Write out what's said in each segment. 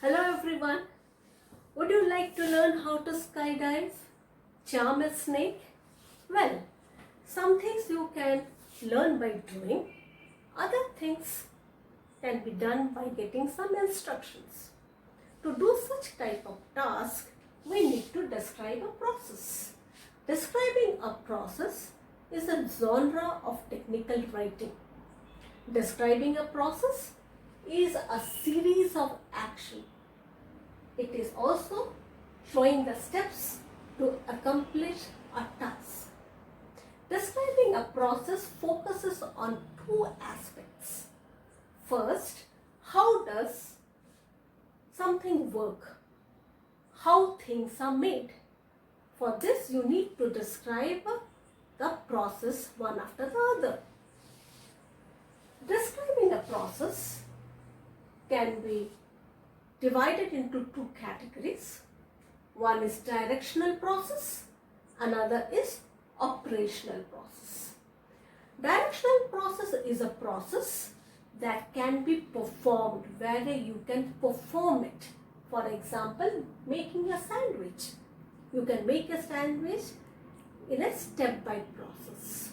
Hello everyone. Would you like to learn how to skydive? Charm a snake? Well, some things you can learn by doing. Other things can be done by getting some instructions. To do such type of task, we need to describe a process. Describing a process is a genre of technical writing. Describing a process is a series of action. It is also showing the steps to accomplish a task. Describing a process focuses on two aspects. First, how does something work? How things are made? For this, you need to describe the process one after the other. Describing a process can be divided into two categories. One is directional process, another is operational process. Directional process is a process that can be performed, where you can perform it. For example, making a sandwich. You can make a sandwich in a step-by process.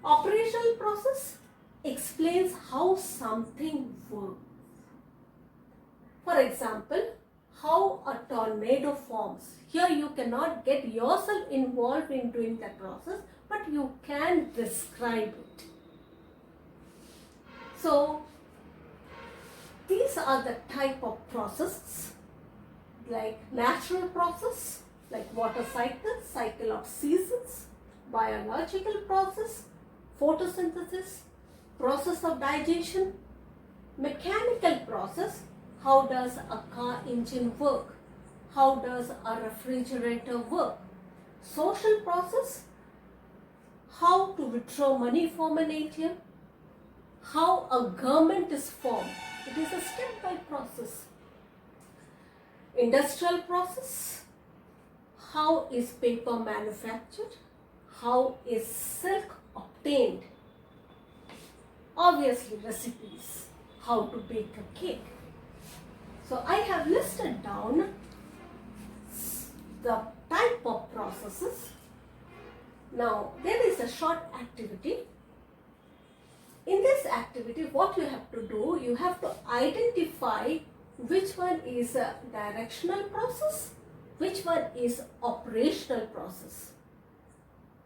Operational process explains how something works. For example, how a tornado forms. Here you cannot get yourself involved in doing that process, but you can describe it. So, these are the type of processes like natural process, like water cycle, cycle of seasons, biological process, photosynthesis, process of digestion, mechanical process. How does a car engine work? How does a refrigerator work? Social process, how to withdraw money from an ATM, how a government is formed. It is a step-by process. Industrial process, how is paper manufactured? How is silk obtained? Obviously, recipes, how to bake a cake. So I have listed down the type of processes. Now there is a short activity. In this activity, what you have to do, you have to identify which one is a directional process, which one is operational process.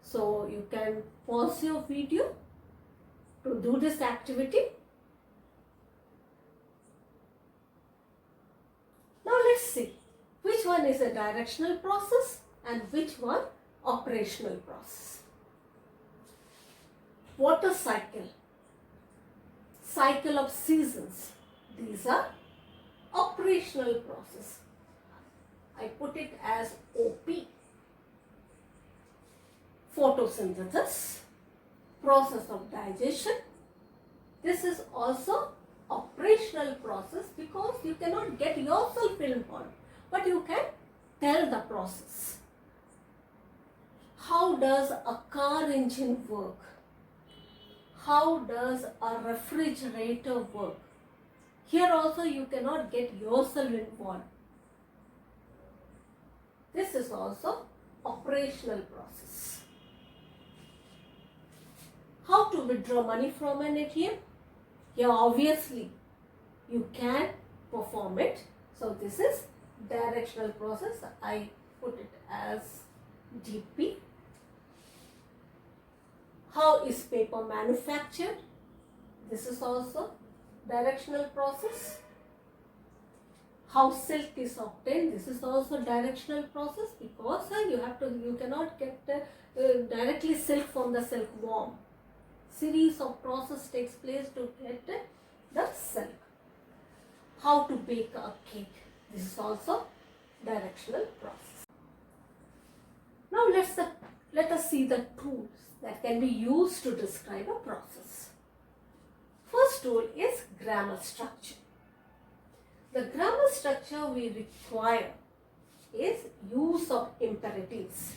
So you can pause your video to do this activity. Now let's see which one is a directional process and which one operational process. Water cycle, cycle of seasons, these are operational process. I put it as OP. Photosynthesis, process of digestion. This is also operational process because you cannot get yourself involved, but you can tell the process. How does a car engine work? How does a refrigerator work? Here also you cannot get yourself involved. This is also operational process. How to withdraw money from an ATM? Here obviously you can perform it. So this is directional process. I put it as DP. How is paper manufactured? This is also directional process. How silk is obtained? This is also directional process because you cannot get directly silk from the silkworm. Series of process takes place to get the silk. How to bake a cake? This is also directional process. Now let us see the tools that can be used to describe a process. First tool is grammar structure. The grammar structure we require is use of imperatives.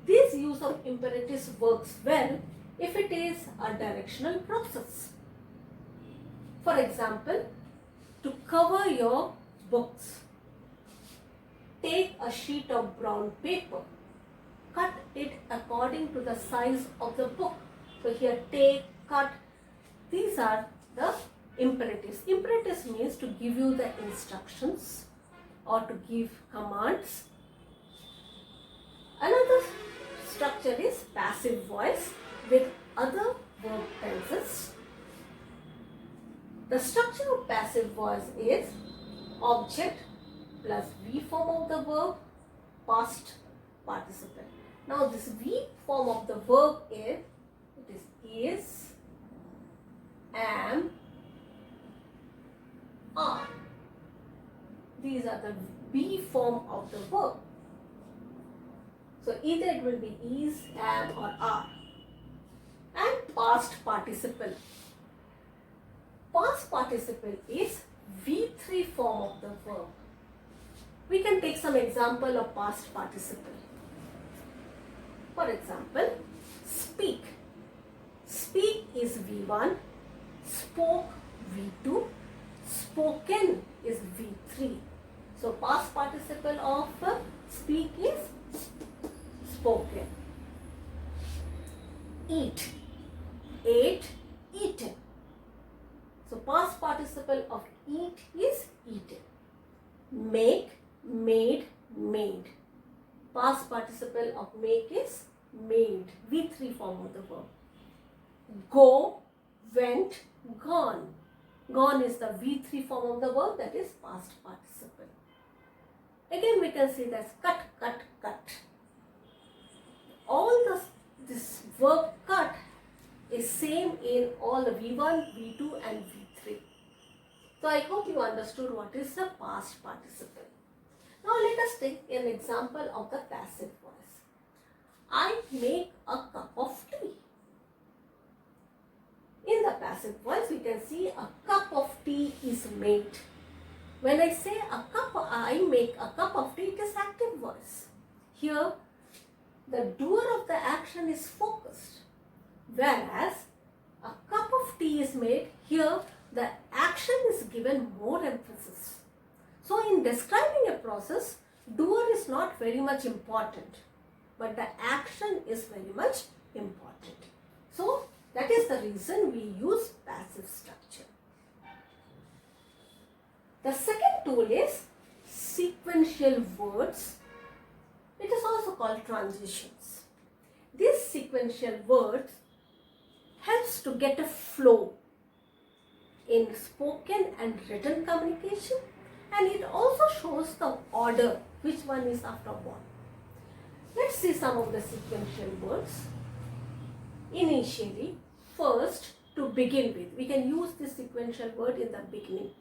This use of imperatives works well if it is a directional process. For example, to cover your books. Take a sheet of brown paper. Cut it according to the size of the book. So here take, cut, these are the imperatives. Imperatives means to give you the instructions or to give commands. Another structure is passive voice with other verb tenses. The structure of passive voice is object plus V form of the verb, past participle. Now this V form of the verb is, am, are. These are the V form of the verb. So either it will be is, am or are. And past participle. Past participle is V3 form of the verb. We can take some example of past participle. For example, speak. Speak is V1, spoke V2, spoken is V3. So past participle of speak is spoken. Eat, ate, eaten. So past participle of eat is eaten. Make, made, made. Past participle of make is made. V3 form of the verb. Go, went, gone. Gone is the V3 form of the verb, that is past participle. Again we can see that cut, cut, cut. All this verb cut is same in all the V1, V2 and V3. So I hope you understood what is the past participle. Now let us take an example of the passive voice. I make a cup of tea. In the passive voice we can see a cup of tea is made. When I say I make a cup of tea, it is active voice. Here the doer of the action is focused. Whereas a cup of tea is made, here the action is given more emphasis. So in describing a process, doer is not very much important, but the action is very much important. So that is the reason we use passive structure. The second tool is sequential words. It is also called transitions. These sequential words helps to get a flow in spoken and written communication, and it also shows the order, which one is after what. Let's see some of the sequential words. Initially, first, to begin with. We can use this sequential word in the beginning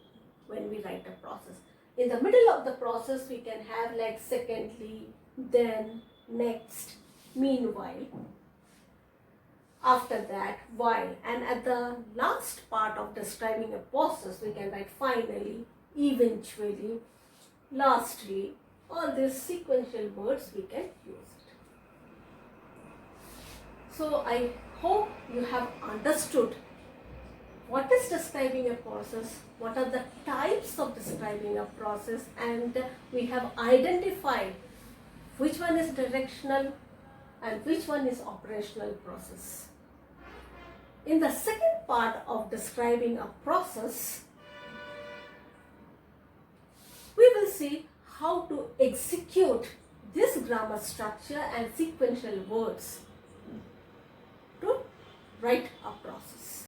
when we write a process. In the middle of the process, we can have like secondly, then, next, meanwhile. After that, while, and at the last part of describing a process, we can write finally, eventually, lastly. All these sequential words we can use it. So I hope you have understood what is describing a process, what are the types of describing a process, and we have identified which one is directional and which one is operational process. In the second part of describing a process, we will see how to execute this grammar structure and sequential words to write a process.